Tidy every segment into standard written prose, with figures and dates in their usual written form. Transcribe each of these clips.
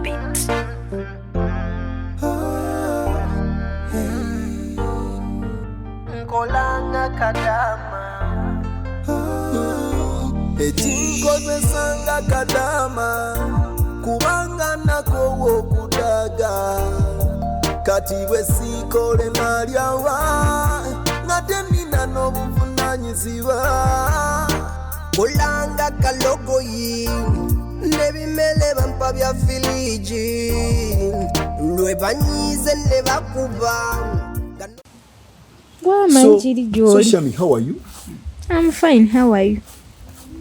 beat. Nkolanga kadama Etinkoze sanga kadama kubanga nako wokudaga kati bwe sikole nalyawa ngate nina n'obuvunanyizibwa kolanga kalogoyi nebimele bampa bya filiji lwe banyize ne bakuba. Well, my Jiri So Shami, how are you? I'm fine. How are you?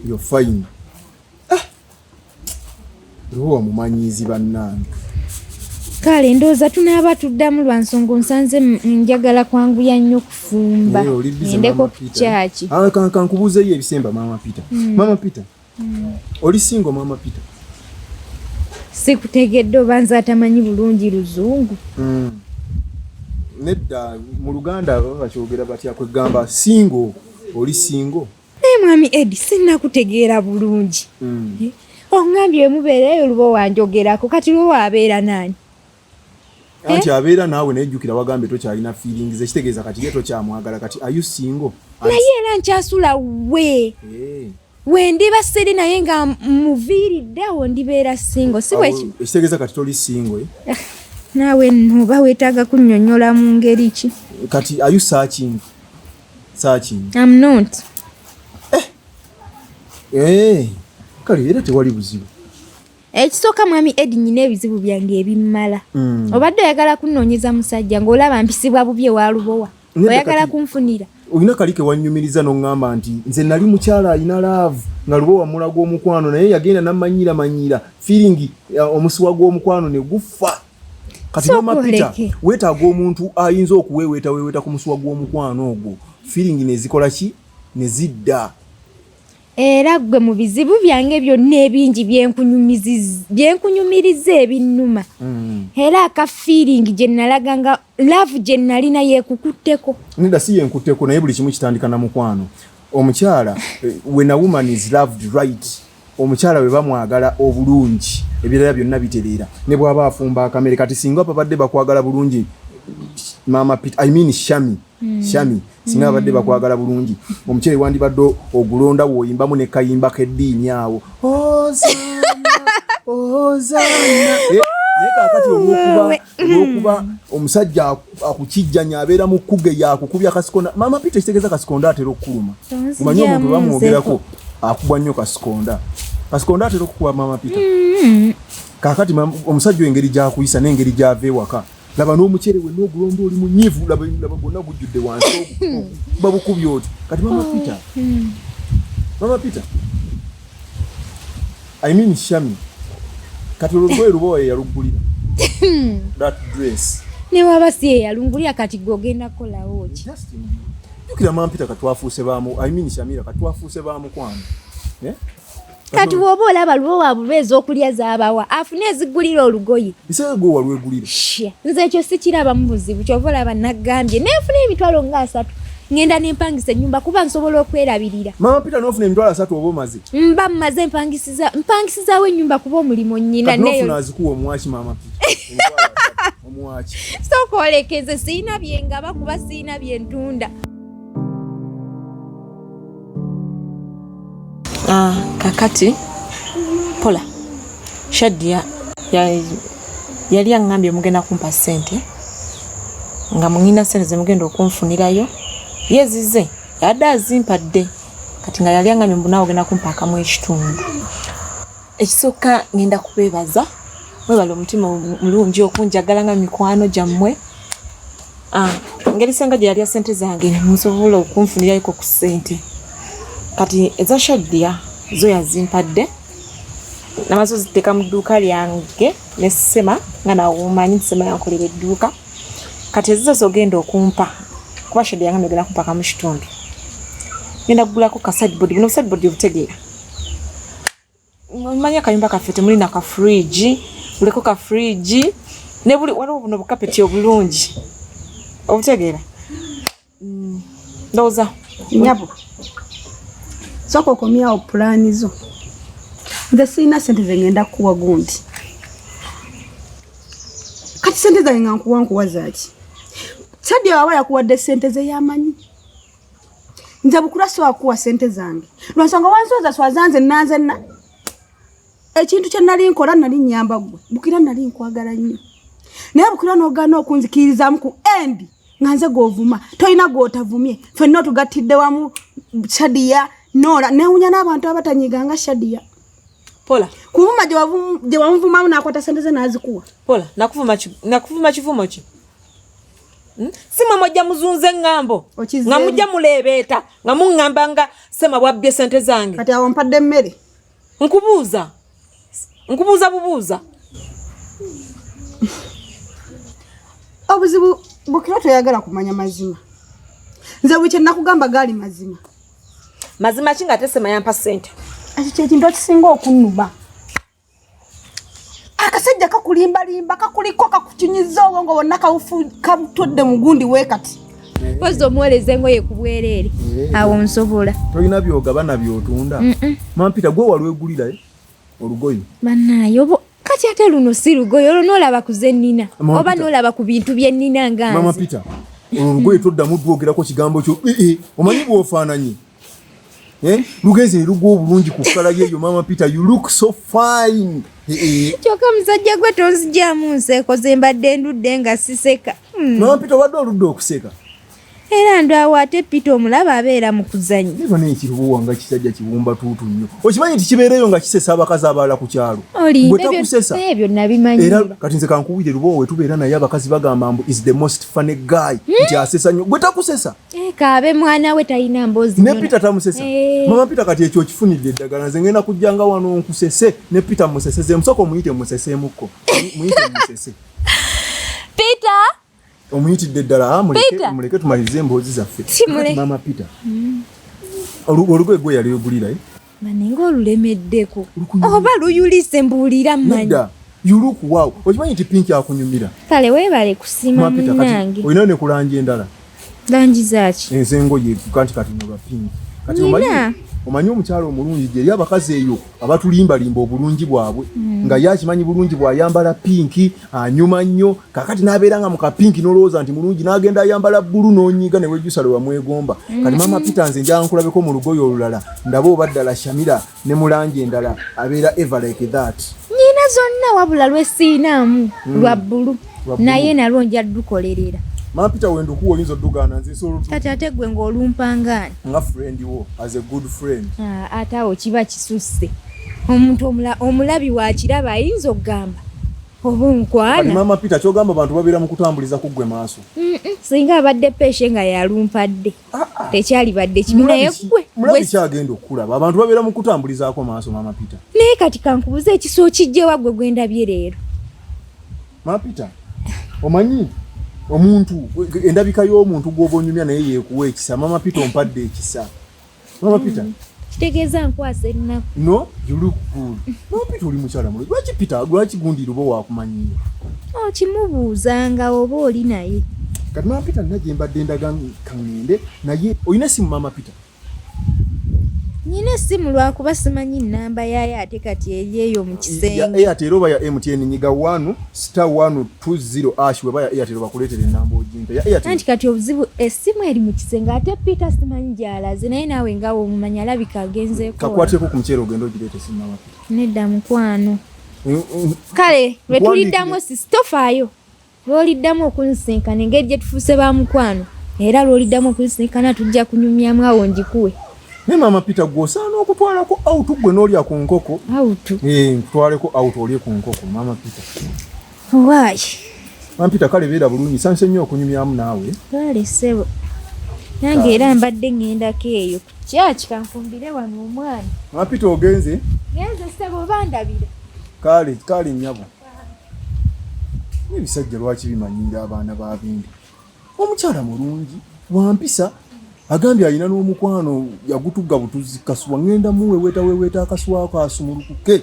You're fine. Ruwa mumanyizi bannange. Kale ndoza tunaba tuddamu lwa nsonga nsanze njagala kwangu ya nnyo kufumba. Ndeko kuchachi. Kankubuuzeyo ebisemba Mama Peter. Mama Peter. Oli single Mama Peter? Sikutegedde obanza atamanyi bulungi luzungu. Nedda mu Luganda bakyogera batya kwegamba single. Oli single? Mwami Edi sinnakutegeera bulungi. Ongambye mubeereyo lubo wanjogerako kati lubo abeera nani? Anti abeera naawe nejjukira wagambe tokyalina feelings ekitegeeza kati ye tokyamwagala kati are you single? Naye era nkyasula we. Wendiba siri naye nga muviiriddewo ndibeera single si bweki. Ekitegeeza kati toli single. Naawe nnoba weetaaga kunnyonnyola mu ngeri ki? Kati are you searching? I'm not. Kale era tewali buzibu. Ekisooka mwami Edi nyina ebizibu byange ebimmala. Obadde oyagala kunnoonyeza musajja ng'olaba mpisibwa bubi ewa lubowa. Oyagala kunfunira. Olina kalike wannyumiriza n'oŋŋamba nti nze nali mukyala alina laavu nga lubowa mulaga omukwano naye yagenda n'amanyiira feeling omusuwa gw'omukwano ne gufa. Kati Mama Peter weetaaga omuntu ayinza okuweeweeta ku musuwa gw'omukwano ogwo. Feeling nezikola ki? Nezidda. Era gwe mu bizibu byange byonna ebingi byenkunyumiriza ebinnuma. Era aka feeling gye nalaganga love gye nalina yeekukutteko. Nida si yenkutteko naye buli kimu kitandika na mukwano. Omukyala when a woman is loved right, omukyala we bamwagala obulungi ebirala byonna bitereera. Ne bw'aba afumba akamere kati singa babadde bakwagala bulungi Mama Peter, I mean Shami. Singa badde bakwagala bulungi omukyere wandibadde ogulonda woyimbamu ne kayimba keddiini awo Hosanna neka akati olwokuba omusajja akukijjanya abeera mu kkuge yakukubya kasikonda. Mama Peter kitegeeza kasikonda atera okukuluma. Omanyi omuntu bamwogerako akubwa nnyo kasikonda atera okukuba Mama Peter. Kakati omusajja engeri gy'akuyisa n'engeri gy'ava ewaka. Laba n'omukyere we n'ogulonda oli munyivu laba gonna gujjudde wansi babukubye oti. Kati Mama Peter I mean Shami kati olugoye lubowa yalugulira that dress ne waba si yalungulira kati gogenda kolawo ki. Jukira Mama Peter katwafuuse baamu I mean Shamira katwafuuse baamu kwano kati woba olaba lubowa bubeeza okulya zaabawa afune ezigulira olugoye bisee gwe walwegulira. Nze ekyo sikiraba mu buzibu kyova olaba naggambye neefuna emitwalo nga 3 ngenda nempangisa ennyumba kuba nsobola okwerabirira. Mama Peter n'ofuna emitwalo 3 oba omaze? Mba mmaze mpangisizaawo ennyumba kuba omulimu nnyina neyo. N'ofuna azikuwa omwaki Mama Peter? Omwaki. Sooka olekeze siina byengaba kuba siina byentunda. Kakati Pola Shadia yali angambye mugenda kumpa ssente nga mungina ssente ze mugenda okunfunirayo yezize yadde azimpadde kati nga yali angambye mbuna ogenda kumpa akamu ekitundu. Ekisooka ngenda kubeebaza mwebale omutima mulungi okunjagala nga mikwano gyammwe. Ngeri senga gye yalya ssente zange musobola okunfunirayo ku ssente. Kati eza Shadia zo yazimpadde namazo ziteeka mu dduuka lyange ne Sema nga nawumanyi Sema yankolera edduuka. Kati ezizo ogenda okumpa kuba Shadia yange agenda kumpa akamu kitundu. Ngenda kugulako ka sideboard buno sideboard obutegeera. Manya kayumba kaffe temulina ka fridge buliko ka fridge ne buli waliwo buno bukapeti obulungi obutegeera. Ndowooza nyabo soko okomyawo pulaani zo. Nze sirina ssente ze ngenda kuwa gundi. sente zange nga nkuwankuwaza ki Sadia wawa yakuwadde sente ze yamanyi nze bukula so akuwa sente zange lwansonga wansoza swazanze nanze na ekintu kye nali nkola nali nyamba gwe bukira nali nkwagala nnyo naye bukira n'ogaana okunzikirizamu ku endi nga nze govuma toyina gw'otavumye ffenna otugattidde wamu Sadia Nora newunya n'abantu abatanyiganga Sadia Pola kuvuma gye wamuvumamu n'akwata sente ze n'azikuwa Pola nakuvuma kivumo ki sima mojja muzunze ngambo nga mujja mulebeeta nga mungamba nga sema bwabbye sente zange kati awo mpadde mmere nkubuuza bubuuza obuzibu bukira toyagala kumanya mazima nze bwe nakugamba gali mazima ki nga tesema yampa sente ekyo ekintu ekisinga okunnuma akasajja kakulimbalimba kakuliko kakukinyiza obwongo bwonna kabutodde mugundi weekati pozi omuweleza engoye ku bwereere awo nsobola tolina byogabana byotunda mampita gwe walwegulira olugoye bannaayo kati ate luno si lugoye olwo noolaba ku ze nnina oba noolaba ku bintu bye nnina nga nze mama Peter olugoye toddamu dwogerako kigambo kyo omanyi bw'ofaananyi lugenzi lugwa obulungi ku kkala yeeyo mama Peter you look so fine kyokka musajja gwe tonzigyamu nseeko ze mbadde ndudde nga siseka mama Peter wadde oludde okuseka era ndwawo ate Peter omulaba abeera mu kuzannya niba nekirubuwa nga kisajja kiwumba tuutu nnyo okimanyi nti kibeereyo nga kisesa abakazi abalala ku kyalo ebyo nabimanyi era kati nze kankuwire lubowa wetubeera naye abakazi bagamba mbu is the most funny guy nti asesa nnyo gwe takusesa kaabe mwana we talina mboozi ne Peter tamusesa mama Peter kati ekyo kifunidde eddagala nze ngenda kujjanga wano nkusese ne Peter museseze musoko omuyite museseemukko muyite musese Peter omuyitidde ddala muleke tumalize emboozi zaffe mama Peter olugoye gwe yali ogulira manenga olulemeddeko oba luyulise mbuulira mmanyi you look wow okimanyi nti pinki akunyumira kale weebale kusiima munnange olina ne kulanja endala langi zaaki enzengoye kanti kati nolwa pinki kati omanyi omukyalo omulungi gyeri abakazi eyo abatulimbalimba obulungi bwabwe nga yakimanyi bulungi bwayambala pinki anyuma nnyo kakati n'abeera nga mukapinki n'olowooza nti mulungi n'agenda ayambala bbulu n'onyiga ne wejjusa lwe wamwegomba kati mama Peter nze njala nkulabeko mu lugoye olulala ndaba oba ddala Shamira ne mulangi endala abeera eva like that nyina zonna wabula lwesiinaamu lwa bbulu naye nalwo nja ddukolerera mama Peter wendukuwa oyinza oddugana nze solo kati ate gwe ng'olumpangaani nga friend wo as a good friend ate awo kiba kisusse omuntu omulabi wakiraba ayinza okugamba oba nkwana mama Peter kyogamba abantu babeera mu kutambuliza ku gwe maaso singa abadde peshe nga yalumpadde tekyali badde kibi naye mulabi kyagenda okulaba abantu babeera mu kutambulizaako maaso mama Peter naye kati kankubuza ekiso kijjewa gwe gwendabye leero mama Peter omanyi omuntu endabika y'omuntu gw'oba onyumya naye yeekuwa ekisa mama Peter ompadde ekisa mama Peter kitegeeza nkwasa ennaku no you look good mama Peter oli mukyala mulungi lwaki Peter lwaki gundi lubo waakumanyiyo kimubuuzanga oba oli naye kati mama Peter nina gye mbadde ndaga kaŋŋende naye olina essimu mama Peter nyina essimu lwakuba simanyi nnamba yayo ate kati eyeeyo mu kisenge ya Airtel oba ya MTN nyiga 1*120# weba ya Airtel bakuleetere ennamba ogimpe ya Airtel anti kati obuzibu essimu eri mu kisenge ate Peter simanyi gy'alaze naye naawe nga omumanyi alabika agenzeeko kakwateko ku muceere ogenda ogireeta essimu mama Peter nedda mukwano kale lwe tuliddamu sitofaayo lwoliddamu okunsinkana engeri gye tufuuse ba mukwano era lwoliddamu okunsinkana tujja kunyumyamu awo njikuwe ne mama Peter gwosaana okutwalako out gwe n'olya ku nkoko out kutwaleko out olye ku nkoko mama Peter waayi mama Peter kale beera bulungi sanse nnyo okunyumyamu naawe kale sebo nange era mbadde ŋŋendako eyo kyaki kanfumbire wano omwana mama Peter ogenze genze sebo bandabire kale nnyabo n'ebisajja lwaki bimanyiira abaana b'abindi omukyala mulungi wampisa agambye alina n'omukwano yagutugga butuzi kasuwa ngenda muwe weeta akasuwa ako asumulukuke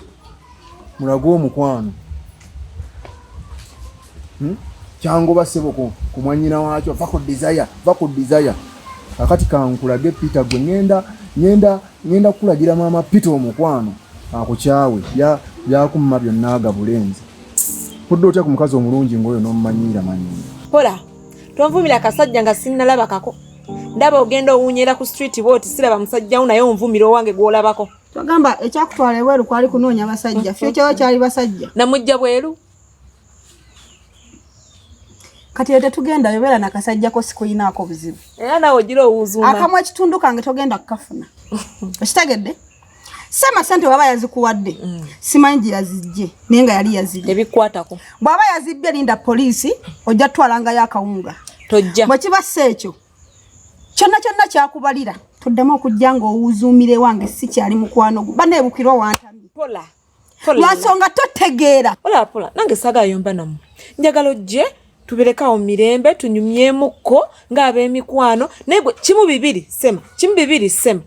mulaga omukwano kyango basebo ku mwanyina wakyo vako desire akati kankulage Peter gwe ngenda kulagira mama Peter omukwano akukyawe byakumma byonna agabulenzi Poddo otya ku mukazi omulungi ng'oyo n'omumanyira manyira. Pola, tonvumira akasajja nga sinnalabakako. Ndaba ogenda owunyera ku street bw'oti siraba musajja wo naye onvumira owange gw'olabako. Twagamba ekyakutwala ebweru kwali kunoonya basajja. Fyo kyali basajja. Namujja bweru. Kati ete tugenda yobera na kasajjako sikuyinaako buzibu. Era nawe ogira owuzuuma. Akamu ekitundu kange togenda kukafuna. Okitegedde? Sema sente baba yazikuwadde. Simanyi gye yazijje naye nga yali yazijje. Ebikwatako. Bwaba yazibbye linda poliisi ojja twalanga akawunga. Tojja. Bwe kiba seekyo. Kyonna kyakubalira. Toddamu okujja ng'owuzuumire wange si kyali mukwano gwo. Baneebukirwa wantambi. Pola. Lwansonga totegeera. Pola. Nange saga yomba namu. Njagala ojje tubirekawo mirembe tunyumyemukko ng'ab'emikwano naye gwe kimu bibiri sema.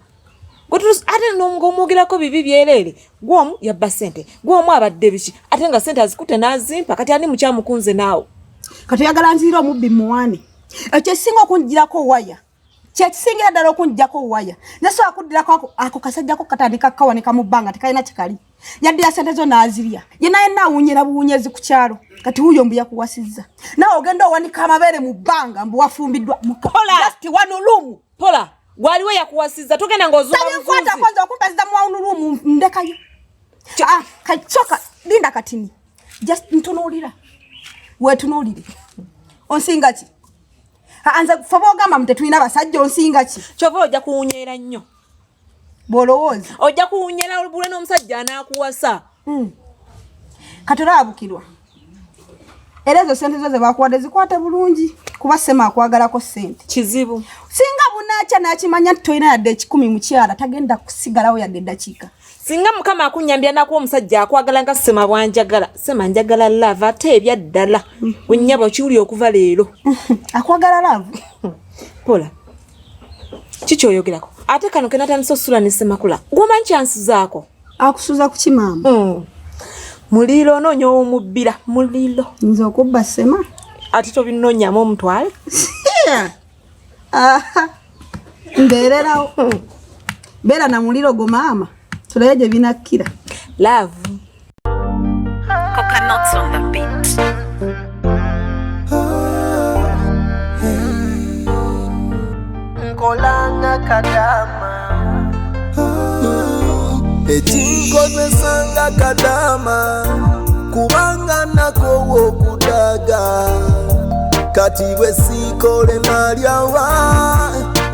Ate ng'omwogerako bibi byerere gw'omu yabba ssente gw'omu abadde biki ate nga ssente azikutte n'azimpa kati ani mukyamukunze naawe. Kati oyagala nziira omubbi muwaane. Ekyesinga okungirako waya. Kyekisingira ddala okungirako waya. Nasobola kuddirako ako kasajjako katandika kawanika mu bbanga tekalina kyekali. Yaddira ssente zo n'azirya. Ye naye naawunyera buwunyezi ku kyalo. Kati wuuyo mbu yakuwasizza. Naawe ogenda owanika amabeere mu bbanga mbu wafumbiddwa mu just one room. Pola. Gwaliwo yakuwasizza togenda ng'ozuuma buzuuzi. Nkwata kwanza okumpezza mu one room ndekayo. Kachoka linda katini. Just ntunuulira. Weetunuulire. Onsinga ki? Anze foba ogamba mu tetulina basajja onsinga ki? Kyova ojja kuwunyeera nnyo. Bw'olowooza. Ojja kuwunyeera olubula n'omusajja anaakuwasa. Kati olaabukirwa. Era ezo ssente zo ze baakuwadde zikwate bulungi kuba Sema akwagalako ssente. Kizibu. Singa bunaakya n'akimanya nti tolina yadde 10 mukyala tagenda kusigalawo yadde eddakiika. Singa Mukama akunnyambya nakuwa omusajja akwagala nga Sema bwanjagala. Sema njagala lava ate ebya ddala. Wennyaba okiwulira okuva leero. Akwagala lava? Pola. Kiki oyogerako? Ate kano kenatandisa osula ne Semakula. Gw'omanyi kyansi zaako? Akusuza ku kimaama. Muliro onoonya ow'omubbira. Muliro. Nze okubba Sema? Ate tobinnoonyamu omutwale? Mbeererawo. Beera na muliro gwo maama. Tulaye gye binakkira. Love. Coconuts on the beat. Nkolanga kadama Ekinkozesanga kadama kubanga nako wokudaga kati bwe sikole malyawa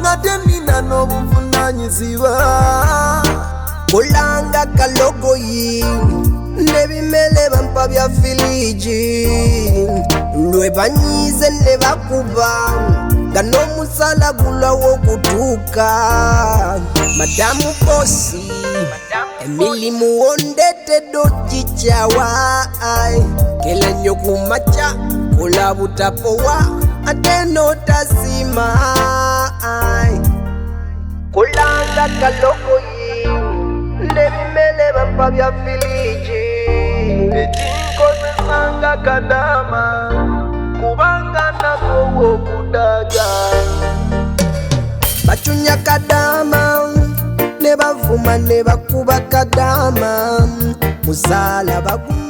ngate nina n'obuvunanyizibwa kulanga kalogoyi nebimele bampa bya filiji lwe banyize ne bakuba nga n'omusala gulawo okutuuka madamu bosi emilimu wondetedde okikyawa kela nnyo ku makya kola butapowa ate n'otasima kulanga kalogoyi nebimele bampa bya filiji ekinkozesanga kadama kubanga nako wokudaga bacunya kadama ne bavuma ne bakuba kadama musala baguma